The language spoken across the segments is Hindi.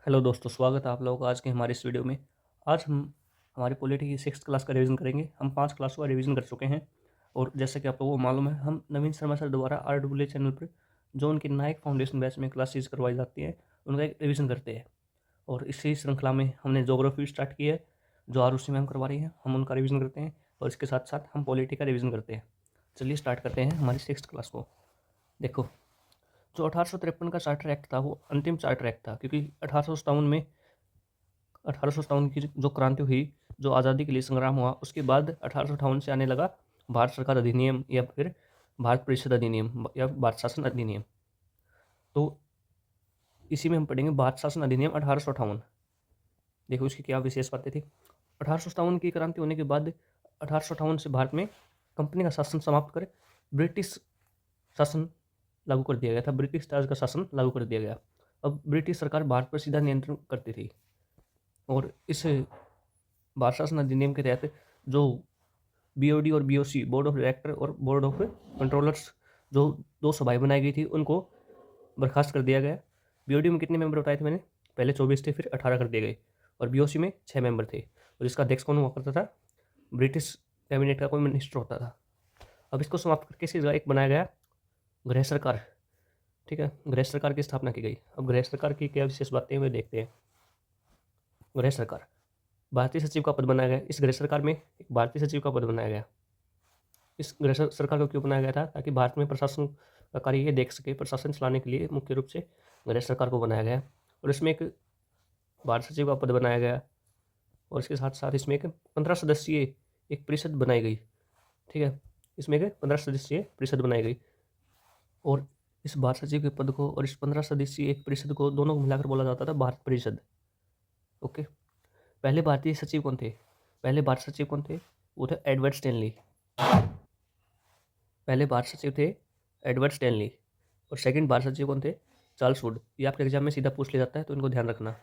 हेलो दोस्तों, स्वागत है आप लोगों का आज के हमारे इस वीडियो में। आज हम हमारी पॉलिटी की 6th क्लास का रिवीजन करेंगे। हम 5 क्लासों का रिवीजन कर चुके हैं और जैसे कि आप लोगों को मालूम है, हम नवीन शर्मा सर द्वारा RAA चैनल पर जो उनकी नायक फाउंडेशन बैच में क्लासेस करवाई जाती हैं, उनका एक रिवीजन करते हैं। और इसी श्रृंखला में हमने ज्योग्राफी स्टार्ट की है, जो ROC मैम करवा रही हैं, हम उनका रिवीजन करते हैं और इसके साथ साथ हम पॉलिटी का रिवीजन करते हैं। चलिए स्टार्ट करते हैं हमारी 6th क्लास को। देखो, जो 1853 का चार्टर एक्ट था वो अंतिम चार्टर एक्ट था, क्योंकि 1857 की जो क्रांति हुई, जो आज़ादी के लिए संग्राम हुआ, उसके बाद 1858 से आने लगा भारत सरकार अधिनियम या फिर भारत परिषद अधिनियम या भारत शासन अधिनियम। तो इसी में हम पढ़ेंगे भारत शासन अधिनियम 1858। देखो इसकी क्या विशेष बातें थी। 1857 की क्रांति होने के बाद 1858 से भारत में कंपनी का शासन समाप्त कर ब्रिटिश शासन लागू कर दिया गया था। ब्रिटिश राज का शासन लागू कर दिया गया। अब ब्रिटिश सरकार भारत पर सीधा नियंत्रण करती थी और इस भारत शासन अधिनियम के तहत जो BOD और BOC, बोर्ड ऑफ डायरेक्टर और बोर्ड ऑफ कंट्रोलर्स, जो दो सभाएं बनाई गई थी, उनको बर्खास्त कर दिया गया। BOD में कितने मेंबर बताए थे मैंने? पहले 24 थे, फिर 18 कर दिए गए। और BOC में 6 मेंबर थे और इसका अध्यक्ष कौन हुआ करता था? ब्रिटिश कैबिनेट का कोई मिनिस्टर होता था। अब इसको समाप्त करके इसी जगह एक बनाया गया गृह सरकार। ठीक है, गृह सरकार की स्थापना की गई। अब गृह सरकार की क्या विशेष बातें हुए देखते हैं। गृह सरकार, भारतीय सचिव का पद बनाया गया। इस गृह सरकार में एक भारतीय सचिव का पद बनाया गया। इस गृह सरकार को क्यों बनाया गया था? ताकि भारत में प्रशासन का कार्य ये देख सके। प्रशासन चलाने के लिए मुख्य रूप से गृह सरकार को बनाया गया और इसमें एक भारत सचिव का पद बनाया गया और इसके साथ साथ इसमें एक 15 सदस्यीय एक परिषद बनाई गई। ठीक है, इसमें एक 15 सदस्यीय परिषद बनाई गई और इस भारत सचिव के पद को और इस 15 सदस्यीय एक परिषद को, दोनों को मिलाकर बोला जाता था भारत परिषद। ओके, पहले भारतीय सचिव कौन थे? पहले भारत सचिव कौन थे? वो थे एडवर्ड स्टैनली। पहले भारत सचिव थे एडवर्ड स्टैनली और सेकंड भारत सचिव कौन थे? Charles Wood. ये आपके एग्जाम में सीधा पूछ लिया जाता है, तो इनको ध्यान रखना।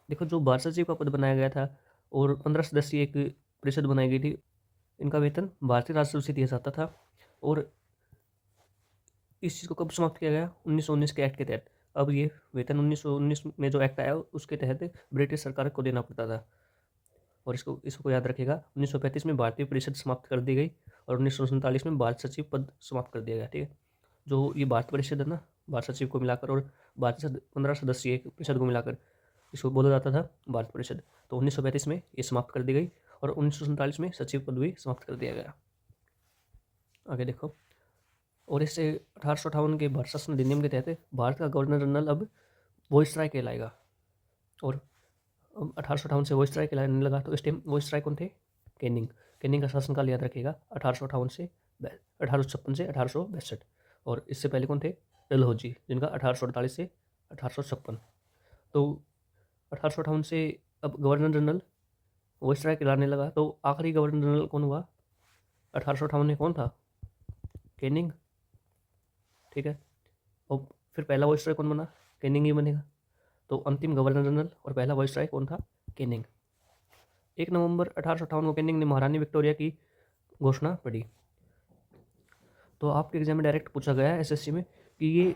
देखो, जो भारत सचिव का पद बनाया गया था और 15 सदस्यीय एक परिषद बनाई गई थी, इनका वेतन भारतीय राजस्व से दिया जाता था और इस चीज़ को कब समाप्त किया गया? 1919 के एक्ट के तहत। अब ये वेतन 1919 में जो एक्ट आया उसके तहत ब्रिटिश सरकार को देना पड़ता था और इसको याद रखिएगा। 1935 में भारतीय परिषद समाप्त कर दी गई और 1947 में भारत सचिव पद समाप्त कर दिया गया। ठीक है, जो ये भारत परिषद है ना, भारत सचिव को मिलाकर और भारतीय 15 सदस्यीय परिषद को मिलाकर इसको बोला जाता था भारत परिषद। तो 1935 में ये समाप्त कर दी गई और 1947 में सचिव पद भी समाप्त कर दिया गया। आगे देखो, और इससे 1858 के भारत शासन अधिनियम के तहत भारत का गवर्नर जनरल अब वॉइसराय कहलाएगा और 1858 से वॉइसराय कहलाने लगा। तो इस टाइम वॉइसराय कौन थे? कैनिंग। कैनिंग का शासनकाल याद रखिएगा, 1858 से 1856 से 1862। और इससे पहले कौन थे? डलहौजी, जिनका 1848 से 1856। तो 1858 से अब गवर्नर जनरल वॉइसराय कहलाने लगा। तो आखिरी गवर्नर जनरल कौन हुआ 1858 में? कौन था? कैनिंग। ठीक है, और फिर पहला वॉइसराय कौन बना? कैनिंग ही बनेगा। तो अंतिम गवर्नर जनरल और पहला वॉइसराय कौन था? कैनिंग। 1 नवंबर 1858 को कैनिंग ने महारानी विक्टोरिया की घोषणा पढ़ी। तो आपके एग्जाम में डायरेक्ट पूछा गया है SSC में कि ये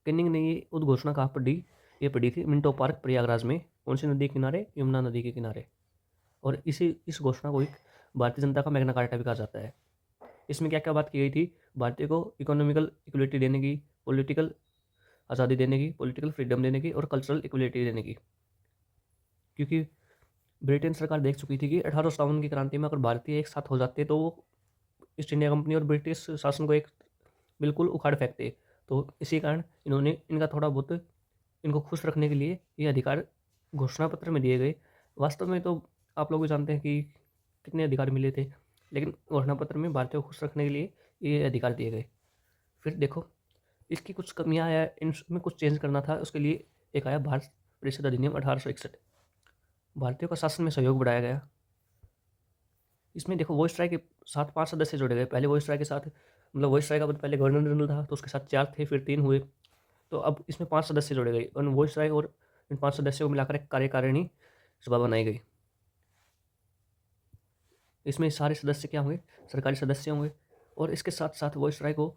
कैनिंग ने ये उद्घोषणा कहाँ पढ़ी? ये पढ़ी थी मिंटो पार्क प्रयागराज में। कौन सी नदी के किनारे? यमुना नदी के किनारे। और इस घोषणा को एक भारतीय जनता का मैग्ना कार्टा भी कहा जाता है। इसमें क्या क्या बात की गई थी? भारतीय को इकोनॉमिकल इक्वलिटी देने की, पॉलिटिकल आज़ादी देने की, पॉलिटिकल फ्रीडम देने की और कल्चरल इक्वलिटी देने की। क्योंकि ब्रिटेन सरकार देख चुकी थी कि 1857 की क्रांति में अगर भारतीय एक साथ हो जाते तो वो ईस्ट इंडिया कंपनी और ब्रिटिश शासन को एक बिल्कुल उखाड़ फेंकते। तो इसी कारण इन्होंने इनका थोड़ा बहुत इनको खुश रखने के लिए ये अधिकार घोषणा पत्र में दिए गए। वास्तव में तो आप लोग भी जानते हैं कि कितने अधिकार मिले थे, लेकिन घोषणा पत्र में भारतीय को खुश रखने के लिए ये अधिकार दिए गए। फिर देखो, इसकी कुछ कमियां आया, इनमें कुछ चेंज करना था, उसके लिए एक आया भारत परिषद अधिनियम 1861। भारतीयों का शासन में सहयोग बढ़ाया गया। इसमें देखो, वॉइसराय के साथ 5 सदस्य जोड़े गए। पहले वॉइसराय के साथ, मतलब वॉइसराय का पहले गवर्नर जनरल था तो उसके साथ 4 थे, फिर 3 हुए। तो अब इसमें 5 सदस्य जोड़े गए और वॉइसराय और इन 5 सदस्यों को मिलाकर एक कार्यकारिणी सभा बनाई गई। इसमें सारे सदस्य क्या होंगे? सरकारी सदस्य होंगे। और इसके साथ साथ वॉइसराय को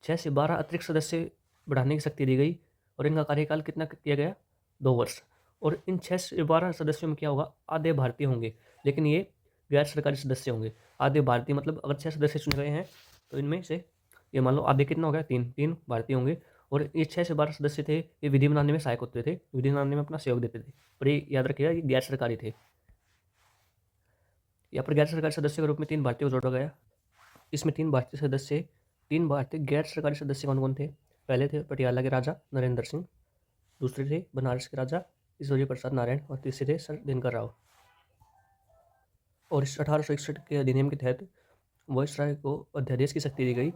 6 से 12 अतिरिक्त सदस्य बढ़ाने की शक्ति दी गई और इनका कार्यकाल कितना किया गया? 2 वर्ष। और इन 6 से 12 सदस्यों में क्या होगा, आधे भारतीय होंगे, लेकिन ये गैर सरकारी सदस्य होंगे। आधे भारतीय मतलब अगर 6 सदस्य चुने गए हैं तो इनमें से ये मान लो आधे कितना हो गया, 3 भारतीय होंगे। और ये 6 से 12 सदस्य थे, ये विधि बनाने में सहायक होते थे, विधि बनाने में अपना सहयोग देते थे। और ये याद रखिएगा, ये गैर सरकारी थे। यहाँ पर गैर सरकारी सदस्य के रूप में 3 भारतीय को जोड़ा गया। इसमें 3 भारतीय सदस्य, 3 भारतीय गैर सरकारी सदस्य कौन कौन थे? पहले थे पटियाला के राजा नरेंद्र सिंह, दूसरे थे बनारस के राजा ईश्वरी प्रसाद नारायण, और तीसरे थे सर दिनकर राव। और इस 1861 के अधिनियम के तहत वायसराय को अध्यादेश की शक्ति दी गई।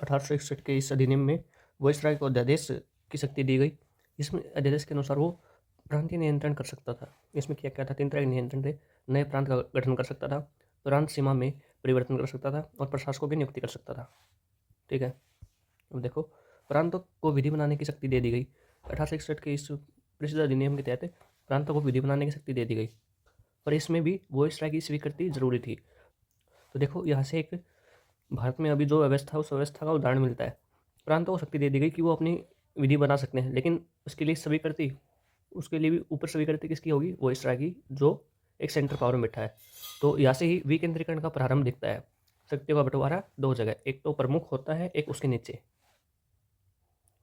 1861 के इस अधिनियम में वायसराय को अध्यादेश की शक्ति दी गई। इसमें अध्यादेश के अनुसार वो प्रांतीय नियंत्रण कर सकता था। इसमें क्या क्या था? 3 तरह के नियंत्रण थे। नए प्रांत का गठन कर सकता था, प्रांत सीमा में परिवर्तन कर सकता था, और प्रशासकों की नियुक्ति कर सकता था। ठीक है, अब देखो, प्रांतों को विधि बनाने की शक्ति दे दी गई। 1861 के इस प्रसिद्ध अधिनियम के तहत प्रांतों को विधि बनाने की शक्ति दे दी गई, पर इसमें भी वायसराय की स्वीकृति जरूरी थी। तो देखो, यहाँ से एक भारत में अभी जो व्यवस्था, उस व्यवस्था का उदाहरण मिलता है। प्रांतों को शक्ति दे दी गई कि वो अपनी विधि बना सकते हैं, लेकिन उसके लिए स्वीकृति, उसके लिए भी ऊपर स्वीकृति किसकी होगी? वायसराय की, जो एक सेंटर पावर में बैठा है। तो यहाँ से ही विकेंद्रीकरण का प्रारंभ दिखता है। शक्तियों का बंटवारा 2 जगह, एक तो प्रमुख होता है, एक उसके नीचे।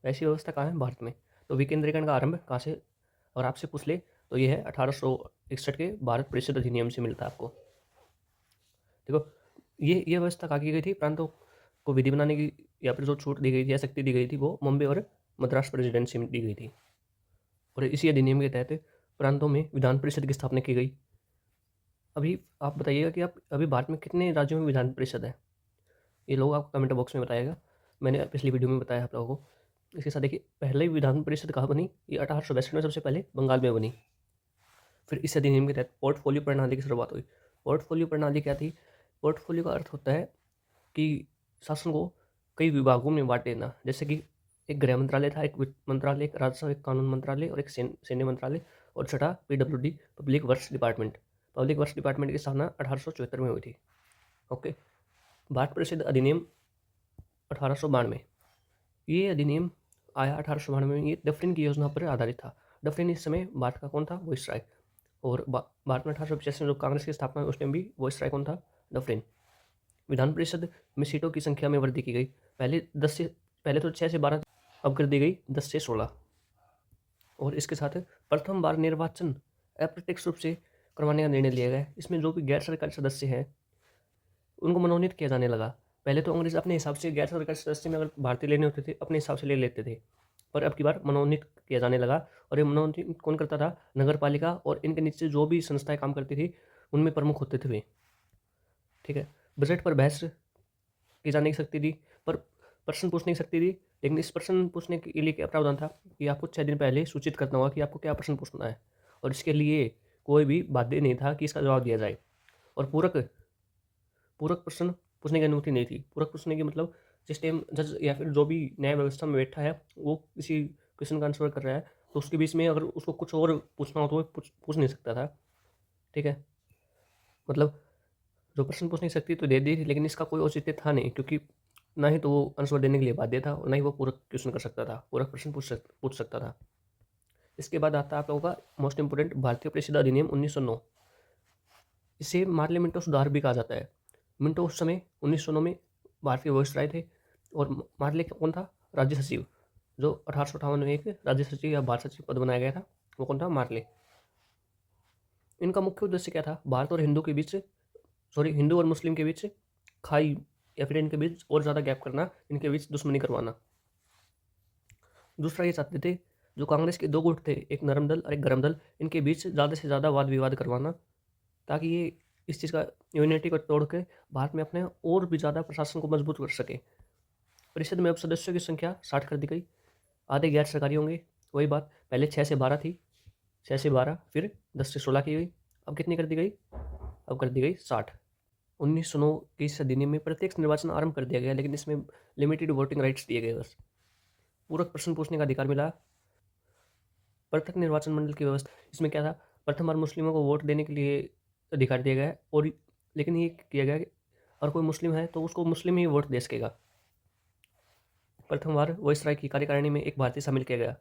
ऐसी व्यवस्था कहाँ है? भारत में। तो विकेंद्रीकरण का आरंभ कहाँ से? और आपसे पूछ ले तो ये है 1861 के भारत परिषद अधिनियम से मिलता है आपको। देखो, ये व्यवस्था कहाँ की गई थी? प्रांतों को विधि बनाने की या फिर जो छूट दी गई थी या शक्ति दी गई थी, वो मुंबई और मद्रास प्रेसिडेंसी में दी गई थी। और इसी अधिनियम के तहत प्रांतों में विधान परिषद की स्थापना की गई। अभी आप बताइएगा कि आप अभी भारत में कितने राज्यों में विधान परिषद है? ये लोग आप कमेंट बॉक्स में बताइएगा। मैंने पिछली वीडियो में बताया आप लोगों को। इसके साथ देखिए, पहले विधान परिषद कहाँ बनी? ये 1862 में सबसे पहले बंगाल में बनी। फिर इस अधिनियम के तहत पोर्टफोलियो प्रणाली की शुरुआत हुई। पोर्टफोलियो प्रणाली क्या थी? पोर्टफोलियो का अर्थ होता है कि शासन को कई विभागों में बांट देना। जैसे कि एक गृह मंत्रालय था, एक वित्त मंत्रालय, एक राजस्व, एक कानून मंत्रालय और एक सैन्य मंत्रालय, और छठा PWD, public works department. Public works department की स्थापना 1874 में हुई थी। ओके, भारत परिषद अधिनियम 1892। ये अधिनियम आया 1892 में। ये डफरिन की योजना पर आधारित था। डफरिन इस समय भारत का कौन था? वायसराय। और भारत में 1885 में जो कांग्रेस की स्थापना हुई, उस टाइम भी वायसराय कौन था? डफरिन। विधान परिषद में सीटों की संख्या में वृद्धि की गई। पहले तो 6 से 12, अब कर दी गई 10 से 16। और इसके साथ प्रथम बार निर्वाचन अप्रत्यक्ष रूप से करवाने का निर्णय लिया गया। इसमें जो भी गैर सरकारी सदस्य हैं उनको मनोनीत किया जाने लगा। पहले तो अंग्रेज अपने हिसाब से गैर सरकारी सदस्य में अगर भारतीय लेने होते थे, अपने हिसाब से ले लेते थे, पर अब की बार मनोनीत किया जाने लगा। और ये मनोनीत कौन करता था? नगर पालिका और इनके नीचे जो भी संस्थाएं काम करती थी, उनमें प्रमुख होते थे वे। ठीक है, बजट पर बहस की जाने की शक्ति दी, पर प्रश्न पूछने की शक्ति दी। लेकिन इस प्रश्न पूछने के लिए क्या प्रावधान था कि आपको 6 दिन पहले सूचित करना होगा कि आपको क्या प्रश्न पूछना है, और इसके लिए कोई भी बाध्य नहीं था कि इसका जवाब दिया जाए। और पूरक प्रश्न पूछने की अनुमति नहीं थी। पूरक पूछने की मतलब जिस टाइम जज या फिर जो भी न्याय व्यवस्था में बैठा है, वो किसी क्वेश्चन का आंसर कर रहा है, तो उसके बीच में अगर उसको कुछ और पूछना हो तो वो पूछ नहीं सकता था। ठीक है, मतलब जो प्रश्न पूछने की शक्ति तो दे दी थी, लेकिन इसका कोई औचित्य था नहीं, क्योंकि ना ही तो वो आंसर देने के लिए बाध्य था, और ना ही वो पूरक क्वेश्चन कर सकता था, पूरक प्रश्न पूछ सकता था। इसके बाद आता है आप लोगों का मोस्ट इंपोर्टेंट भारतीय परिषद अधिनियम 1909। इसे मार्ले मिंटो सुधार भी कहा जाता है। मिंटो उस समय 1909 में भारतीय वायसराय थे, और मार्ले कौन था? राज्य सचिव। जो 1858 में एक राज्य सचिव या भारत सचिव पद बनाया गया था, वो कौन था? मार्ले। इनका मुख्य उद्देश्य क्या था? भारत और हिंदू और मुस्लिम के बीच खाई या फिर इनके बीच और ज़्यादा गैप करना, इनके बीच दुश्मनी करवाना। दूसरा ये चाहते थे, जो कांग्रेस के 2 गुट थे, एक नरम दल और एक गरम दल, इनके बीच ज़्यादा से ज़्यादा वाद विवाद करवाना, ताकि ये इस चीज़ का यूनिटी को तोड़ के भारत में अपने और भी ज़्यादा प्रशासन को मजबूत कर सके। परिषद में अब सदस्यों की संख्या 60 कर दी गई। आधे गैर सरकारी होंगे। वही बात, पहले 6 से 12 थी, 6 से 12, फिर 10 से 16 की गई। अब कितनी कर दी गई? अब कर दी गई 60। 1909 की इस अधिनियम में प्रत्यक्ष निर्वाचन आरंभ कर दिया गया, लेकिन इसमें लिमिटेड वोटिंग राइट्स दिए गए बस। पूरक प्रश्न पूछने का अधिकार मिला। पृथक निर्वाचन मंडल की व्यवस्था, इसमें क्या था? प्रथम बार मुस्लिमों को वोट देने के लिए अधिकार दिया गया है, और लेकिन ये किया गया कि और कोई मुस्लिम है तो उसको मुस्लिम ही वोट दे सकेगा। प्रथम बार वायसराय की कार्यकारिणी में एक भारतीय शामिल किया गया।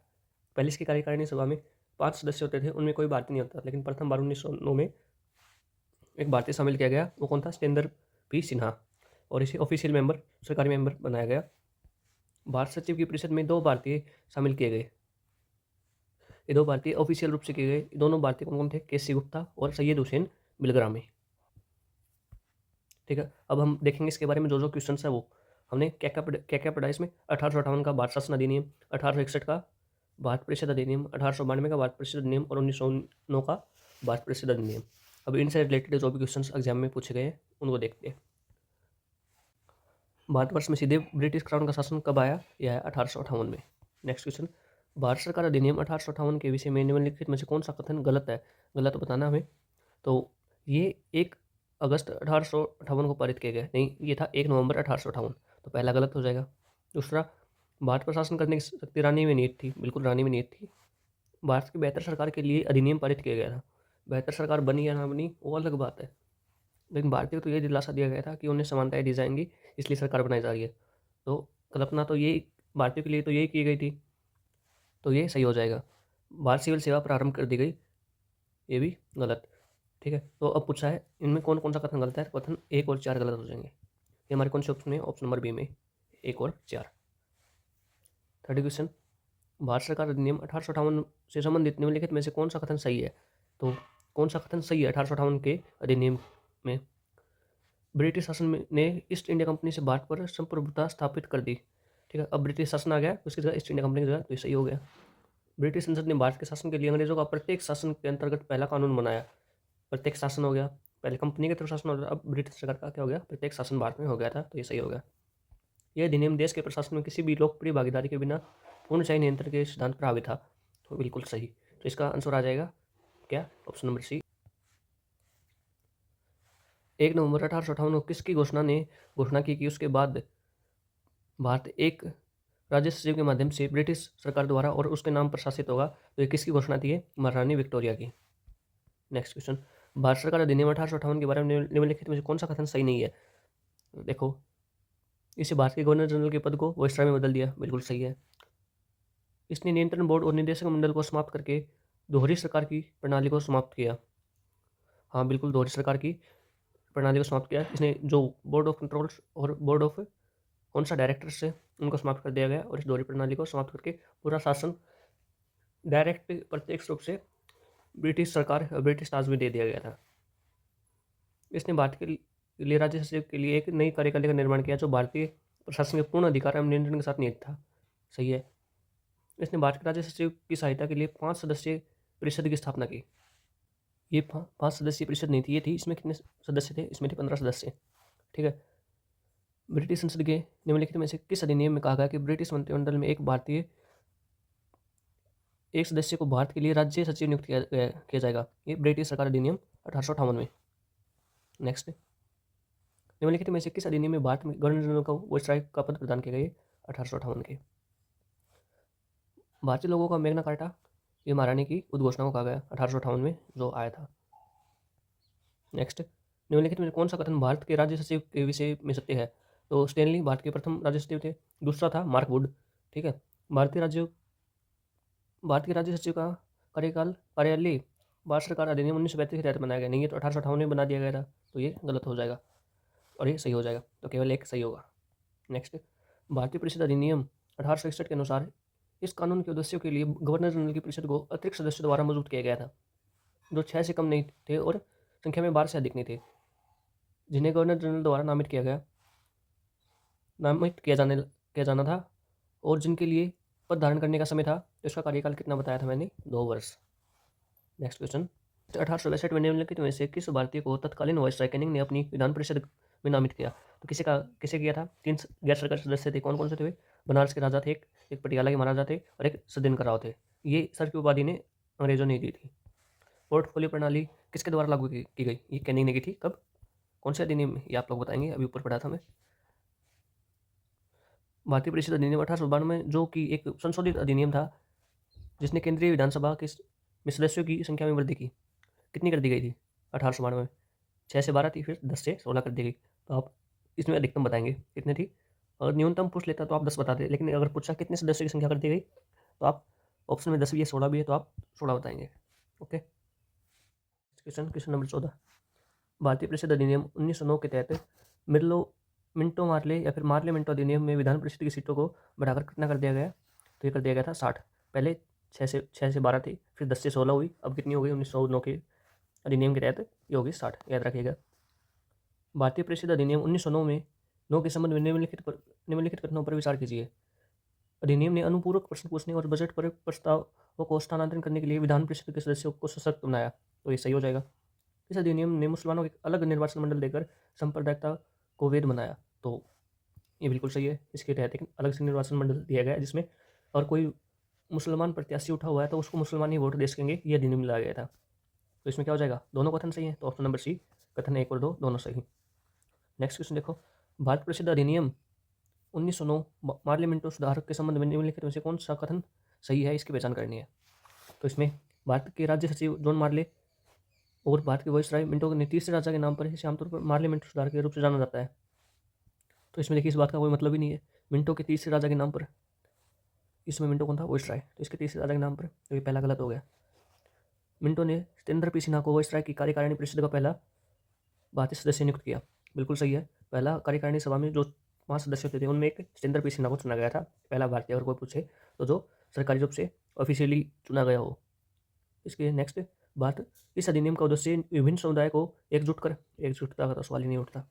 पहले इसकी कार्यकारिणी सभा में 5 सदस्य होते थे, उनमें कोई भारतीय नहीं होता, लेकिन प्रथम बार 1909 में एक भारतीय शामिल किया गया। वो कौन था? सत्येंद्र पी सिन्हा, और इसे ऑफिशियल मेंबर, सरकारी मेंबर बनाया गया। भारत सचिव की परिषद में 2 भारतीय शामिल किए गए। ये 2 भारतीय ऑफिशियल रूप से किए गए। दोनों भारतीय कौन कौन थे? केसी गुप्ता और सैयद हुसैन बिलग्रामी। ठीक है, अब हम देखेंगे इसके बारे में जो क्वेश्चन है वो हमने क्या क्या पढ़ा इसमें। 1858 का भारत शासन अधिनियम, 1861 का भारत परिषद अधिनियम, 1892 का भारत परिषद अधिनियम और 1909 का भारत परिषद अधिनियम। अब इनसे रिलेटेड जो भी क्वेश्चन एग्जाम में पूछे गए हैं उनको देखते हैं। भारतवर्ष में सीधे ब्रिटिश क्राउन का शासन कब आया? यह है 1858 में। नेक्स्ट क्वेश्चन, भारत सरकार अधिनियम 1858 के विषय में निम्नलिखित में से कौन सा कथन गलत है? गलत बताना हमें। तो ये 1 अगस्त 1858 को पारित किया गया, नहीं, ये था 1 नवंबर 1858, तो पहला गलत हो जाएगा। दूसरा, भारत पर शासन करने की शक्ति रानी में निहित थी, बिल्कुल रानी में निहित थी। भारत की बेहतर सरकार के लिए अधिनियम पारित किया गया था। बेहतर सरकार बनी या ना बनी वो अलग बात है, लेकिन भारतीय को तो ये दिलासा दिया गया था कि उन्हें समानताएं दी जाएंगी, इसलिए सरकार बनाई जा रही है। तो कल्पना तो ये भारतीयों के लिए तो यही की गई थी, तो ये सही हो जाएगा। भारत सिविल सेवा प्रारंभ कर दी गई, ये भी गलत। ठीक है, तो अब पूछा है इनमें कौन कौन सा कथन गलत है? कथन 1 और 4 गलत हो जाएंगे। ये हमारे कौन से ऑप्शन है? ऑप्शन नंबर बी में 1 और 4। थर्ड क्वेश्चन, भारत सरकार अधिनियम 1858 से संबंधित निम्नलिखित में से कौन सा कथन सही है? तो कौन सा कथन सही है 1858 के अधिनियम में? ब्रिटिश शासन ने ईस्ट इंडिया कंपनी से भारत पर संप्रभुता स्थापित कर दी। ठीक है, अब ब्रिटिश शासन आ गया, उसकी जगह ईस्ट इंडिया कंपनी की जगह, तो ये सही हो गया। ब्रिटिश संसद ने भारत के शासन के लिए अंग्रेजों का प्रत्येक शासन के अंतर्गत पहला कानून बनाया। प्रत्येक शासन हो गया, पहले कंपनी की तरफ शासन हो गया, अब ब्रिटिश सरकार का क्या हो गया? प्रत्येक शासन भारत में हो गया था, तो ये सही हो गया। यह अधिनियम देश के प्रशासन में किसी भी लोकप्रिय भागीदारी के बिना पूर्णशाही नियंत्रण के सिद्धांत पर हावी था, तो बिल्कुल सही। तो इसका आंसर आ जाएगा क्या? Option number C. 1 नवंबर 1858 को किसकी घोषणा की कि उसके बाद भारत एक राज्य सचिव के माध्यम से ब्रिटिश सरकार द्वारा और उसके नाम पर शासित होगा? तो ये किसकी घोषणा थी? महारानी विक्टोरिया की। नेक्स्ट क्वेश्चन, भारत सरकार अधिनियम 1858 के बारे में निम्नलिखित में से कौन सा कथन सही नहीं है? देखो, इसे भारत के गवर्नर जनरल के पद को वाइसराय में बदल दिया, बिल्कुल सही है। इसने नियंत्रण बोर्ड और निदेशक मंडल को समाप्त करके दोहरी सरकार की प्रणाली को समाप्त किया। हाँ, बिल्कुल दोहरी सरकार की प्रणाली को समाप्त किया। इसने जो बोर्ड ऑफ कंट्रोल्स और बोर्ड ऑफ कौन सा डायरेक्टर्स है उनको समाप्त कर दिया गया, और इस दोहरी प्रणाली को समाप्त करके पूरा शासन डायरेक्ट प्रत्यक्ष रूप से ब्रिटिश सरकार, ब्रिटिश राज में दे दिया गया था। इसने भारत के लिए राज्य सचिव के लिए एक नई कार्यकारिणी का निर्माण किया जो भारतीय प्रशासन के पूर्ण अधिकार एवं नियंत्रण के साथ निहित था। सही है। इसने भारत के राज्य सचिव की सहायता के लिए 5 सदस्यीय परिषद की स्थापना की। ये 5 सदस्यीय परिषद नहीं थी, ये थी, इसमें कितने सदस्य थे? इसमें थे 15 सदस्य। ठीक है, ब्रिटिश संसद के निम्नलिखित में से किस अधिनियम में कहा गया कि ब्रिटिश मंत्रिमंडल में एक सदस्य को भारत के लिए राज्य सचिव नियुक्त किया जाएगा? ये ब्रिटिश सरकार अधिनियम 1858 में। नेक्स्ट, निम्नलिखित में से किस अधिनियम में भारत में गवर्नर जनरल को वाइसराय का पद प्रदान किया गया? 1858 के। भारतीय लोगों का मैग्ना कार्टा, ये महारानी की उद्घोषणा को कहा गया 1858 में जो आया था। नेक्स्ट, निम्नलिखित में कौन सा कथन भारत के राज्य सचिव के विषय में सत्य है? तो स्टेनली भारत के प्रथम राज्य सचिव थे, दूसरा था मार्क वुड। ठीक है, भारत के राज्य सचिव का कार्यालय भारत सरकार अधिनियम 1935 के तहत बनाया गया, नहीं है तो 1858 में बना दिया गया था, तो ये गलत हो जाएगा और ये सही हो जाएगा, तो केवल एक सही होगा। नेक्स्ट, भारतीय परिषद अधिनियम 1861 के अनुसार इस कानून के उद्देश्यों के लिए गवर्नर जनरल की परिषद को अतिरिक्त सदस्यों द्वारा मजबूत किया गया था, जो 6 से कम नहीं थे और संख्या में 12 से अधिक नहीं थे, जिन्हें गवर्नर जनरल द्वारा नामित किया जाना था और जिनके लिए पद धारण करने का समय था। तो इसका कार्यकाल कितना बताया था मैंने? 2 वर्ष। नेक्स्ट क्वेश्चन, 1862 में निम्नलिखित में से किस भारतीय को तत्कालीन वाइसराय कैनिंग ने अपनी विधान परिषद में नामित किया? तो किसे किया था? 3 गैर सरकारी सदस्य थे, कौन कौन से थे? बनारस के राजा थे, एक पटियाला के महाराजा थे और एक सदिनकर राव थे। ये सर की उपाधि ने अंग्रेजों ने दी थी। पोर्टफोलियो प्रणाली किसके द्वारा लागू की गई? ये कैनिंग ने की थी। कब? कौन से अधिनियम में? ये आप लोग बताएंगे, अभी ऊपर पढ़ा था मैं। भारतीय परिषद अधिनियम 1892 में, जो कि एक संशोधित अधिनियम था जिसने केंद्रीय विधानसभा के में सदस्यों की संख्या में वृद्धि की। कितनी कर दी गई थी 1892 में? 6 से 12 थी, फिर 10 से 16 कर दी गई। तो आप इसमें अधिकतम बताएंगे कितनी थी, और न्यूनतम पूछ लेता तो आप 10 बताते, लेकिन अगर पूछा कितने सदस्यों की संख्या कर दी गई तो आप ऑप्शन में 10 भी है, 16 भी है, तो आप 16 बताएंगे। Okay, question number 14। भारतीय परिषद अधिनियम 1909 के तहत मिंटो मार्ले या फिर मार्ले मिंटो अधिनियम में विधान परिषद की सीटों को बढ़ाकर कितना कर दिया गया? तो ये कर दिया गया था 60। पहले 6 से 12 थी, फिर 10 से 16 हुई, अब कितनी हो गई? 1909 के अधिनियम के तहत ये होगी 60, याद रखिएगा। भारतीय परिषद अधिनियम 1909 में 9 के संबंध में निम्नलिखित कथनों पर विचार कीजिए। अधिनियम ने अनुपूरक प्रश्न पूछने और बजट पर प्रस्तावों को स्थानांतरण करने के लिए विधान परिषद के सदस्यों को सशक्त बनाया, तो ये सही हो जाएगा। इस अधिनियम ने मुसलमानों को एक अलग निर्वाचन मंडल देकर सांप्रदायिकता को वैध बनाया, तो ये बिल्कुल सही है। इसके तहत एक अलग से निर्वाचन मंडल दिया गया है जिसमें और कोई मुसलमान प्रत्याशी उठा हुआ है तो उसको मुसलमान ही वोट दे सकेंगे, ये अधिनियम लाया गया था। तो इसमें क्या हो जाएगा? दोनों कथन सही है, तो ऑप्शन नंबर सी, कथन 1 और 2 दोनों सही। नेक्स्ट क्वेश्चन देखो, भारत परिषद अधिनियम 1909 पार्लियामेंटो सुधार के संबंध में निम्नलिखित में से कौन सा कथन सही है, इसकी पहचान करनी है। तो इसमें भारत के राज्य सचिव जॉन मार्ले और भारत के वाइसराय मिंटो ने तीसरे राजा के नाम पर इसे आमतौर पर पार्लियामेंट सुधार के रूप से जाना जाता है। तो इसमें देखिए, इस बात का कोई मतलब ही नहीं है। मिंटो के तीसरे राजा के नाम पर, इसमें मिंटो कौन था? वाइसराय, तो इसके तीसरे राजा के नाम पर, तो ये पहला गलत हो गया। मिंटो ने सत्येंद्र पी सिन्हा को वाइसराय की कार्यकारिणी परिषद का पहला भारतीय सदस्य नियुक्त किया, बिल्कुल सही है। पहला कार्यकारिणी सभा में जो 5 सदस्य होते थे उनमें एक सत्येंद्र पी सिन्हा को चुना गया था, पहला भारतीय। अगर कोई पूछे तो जो सरकारी रूप से ऑफिशियली चुना गया हो। इसके नेक्स्ट, भारत इस अधिनियम का उद्देश्य विभिन्न समुदाय को एकजुटता का तो सवाल ही नहीं उठता।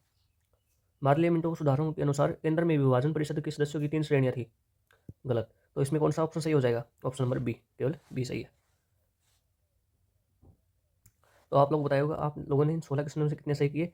पार्लियामेंटो सुधारों के अनुसार केंद्र में विभाजन परिषद के सदस्यों की 3 श्रेणियां थी, गलत। तो इसमें कौन सा ऑप्शन सही हो जाएगा? ऑप्शन नंबर बी, केवल बी सही है। तो आप लोग बताइएगा, आप लोगों ने इन 16 क्वेश्चन में से कितने सही किए।